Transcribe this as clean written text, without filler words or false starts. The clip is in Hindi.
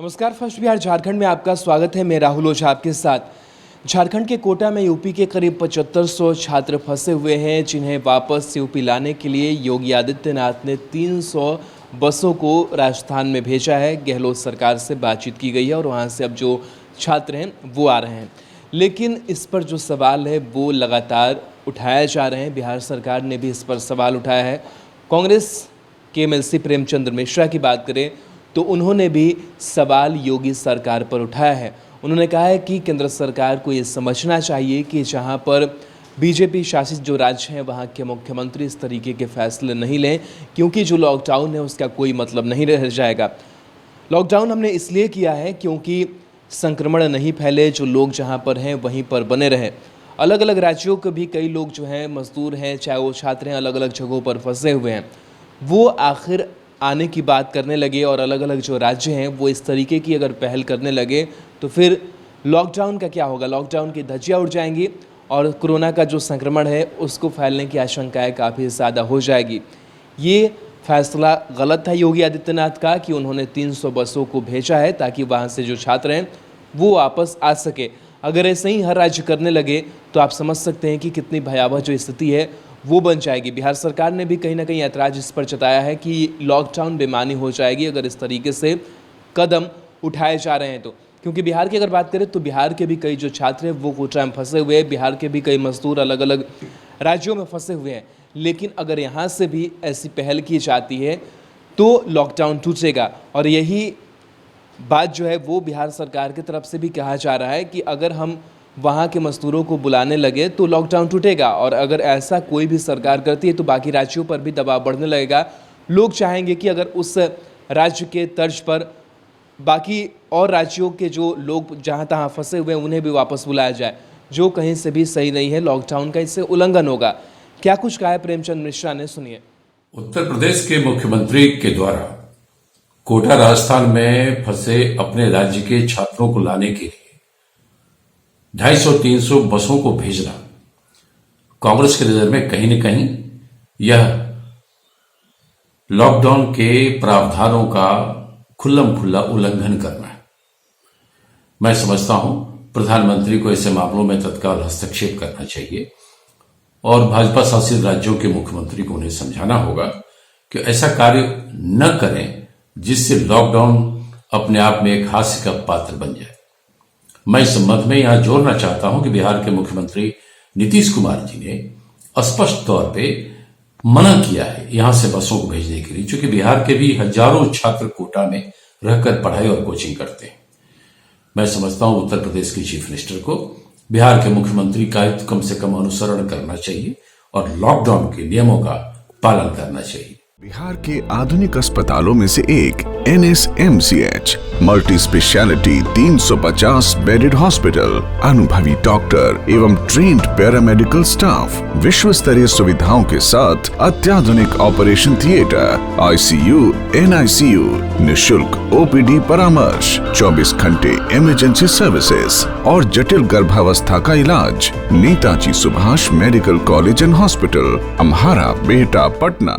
नमस्कार। फर्स्ट बिहार झारखंड में आपका स्वागत है। मैं राहुल ओझा आपके साथ। झारखंड के कोटा में यूपी के करीब 7500 छात्र फंसे हुए हैं, जिन्हें वापस यूपी लाने के लिए योगी आदित्यनाथ ने 300 बसों को राजस्थान में भेजा है। गहलोत सरकार से बातचीत की गई है और वहां से अब जो छात्र हैं वो आ रहे हैं, लेकिन इस पर जो सवाल है वो लगातार उठाए जा रहे हैं। बिहार सरकार ने भी इस पर सवाल उठाया है। कांग्रेस के एमएलसी प्रेमचंद्र मिश्रा की बात करें तो उन्होंने भी सवाल योगी सरकार पर उठाया है। उन्होंने कहा है कि केंद्र सरकार को ये समझना चाहिए कि जहां पर बीजेपी शासित जो राज्य हैं वहां के मुख्यमंत्री इस तरीके के फैसले नहीं लें, क्योंकि जो लॉकडाउन है उसका कोई मतलब नहीं रह जाएगा। लॉकडाउन हमने इसलिए किया है क्योंकि संक्रमण नहीं फैले, जो लोग जहां पर हैं वहीं पर बने रहे। अलग अलग राज्यों के भी कई लोग जो हैं मजदूर हैं, चाहे वो छात्र हैं, अलग अलग जगहों पर फंसे हुए हैं। वो आखिर आने की बात करने लगे और अलग अलग जो राज्य हैं वो इस तरीके की अगर पहल करने लगे तो फिर लॉकडाउन का क्या होगा। लॉकडाउन की धज्जियां उड़ जाएंगी और कोरोना का जो संक्रमण है उसको फैलने की आशंकाएं काफ़ी ज़्यादा हो जाएगी। ये फैसला गलत है योगी आदित्यनाथ का कि उन्होंने 300 बसों को भेजा है ताकि वहाँ से जो छात्र हैं वो वापस आ सके। अगर ऐसे ही हर राज्य करने लगे तो आप समझ सकते हैं कि कितनी भयावह जो स्थिति है वो बन जाएगी। बिहार सरकार ने भी कहीं ना कहीं ऐतराज़ इस पर जताया है कि लॉकडाउन बेमानी हो जाएगी अगर इस तरीके से कदम उठाए जा रहे हैं तो। क्योंकि बिहार की अगर बात करें तो बिहार के भी कई जो छात्र हैं वो कोटा में फंसे हुए हैं, बिहार के भी कई मजदूर अलग अलग राज्यों में फंसे हुए हैं। लेकिन अगर यहाँ से भी ऐसी पहल की जाती है तो लॉकडाउन टूटेगा। और यही बात जो है वो बिहार सरकार की तरफ से भी कहा जा रहा है कि अगर हम वहाँ के मजदूरों को बुलाने लगे तो लॉकडाउन टूटेगा, और अगर ऐसा कोई भी सरकार करती है तो बाकी राज्यों पर भी दबाव बढ़ने लगेगा। लोग चाहेंगे कि अगर उस राज्य के तर्ज पर बाकी और राज्यों के जो लोग जहाँ तहाँ फंसे हुए हैं उन्हें भी वापस बुलाया जाए, जो कहीं से भी सही नहीं है। लॉकडाउन का इससे उल्लंघन होगा। क्या कुछ कहा है प्रेमचंद मिश्रा ने, सुनिए। उत्तर प्रदेश के मुख्यमंत्री के द्वारा कोटा राजस्थान में फंसे अपने राज्य के छात्रों को लाने के लिए 250-300 बसों को भेजना कांग्रेस की नजर में कहीं न कहीं यह लॉकडाउन के प्रावधानों का खुल्लम खुल्ला उल्लंघन करना है। मैं समझता हूं प्रधानमंत्री को ऐसे मामलों में तत्काल हस्तक्षेप करना चाहिए और भाजपा शासित राज्यों के मुख्यमंत्री को उन्हें समझाना होगा कि ऐसा कार्य न करें जिससे लॉकडाउन अपने आप में एक हास्य का पात्र बन जाए। मैं इस संबंध में यहां जोड़ना चाहता हूं कि बिहार के मुख्यमंत्री नीतीश कुमार जी ने स्पष्ट तौर पे मना किया है यहां से बसों को भेजने के लिए, क्योंकि बिहार के भी हजारों छात्र कोटा में रहकर पढ़ाई और कोचिंग करते हैं। मैं समझता हूं उत्तर प्रदेश के चीफ मिनिस्टर को बिहार के मुख्यमंत्री का कम से कम अनुसरण करना चाहिए और लॉकडाउन के नियमों का पालन करना चाहिए। बिहार के आधुनिक अस्पतालों में से एक NSMCH multi speciality 350 bedded hospital, अनुभवी डॉक्टर एवं ट्रेन्ड पैरामेडिकल स्टाफ, विश्व स्तरीय सुविधाओं के साथ अत्याधुनिक ऑपरेशन थिएटर, ICU, NICU, निशुल्क OPD परामर्श, 24 घंटे इमरजेंसी सर्विसेज और जटिल गर्भावस्था का इलाज। Netaji Subhash medical college and hospital, Amhara, Bihta, Patna.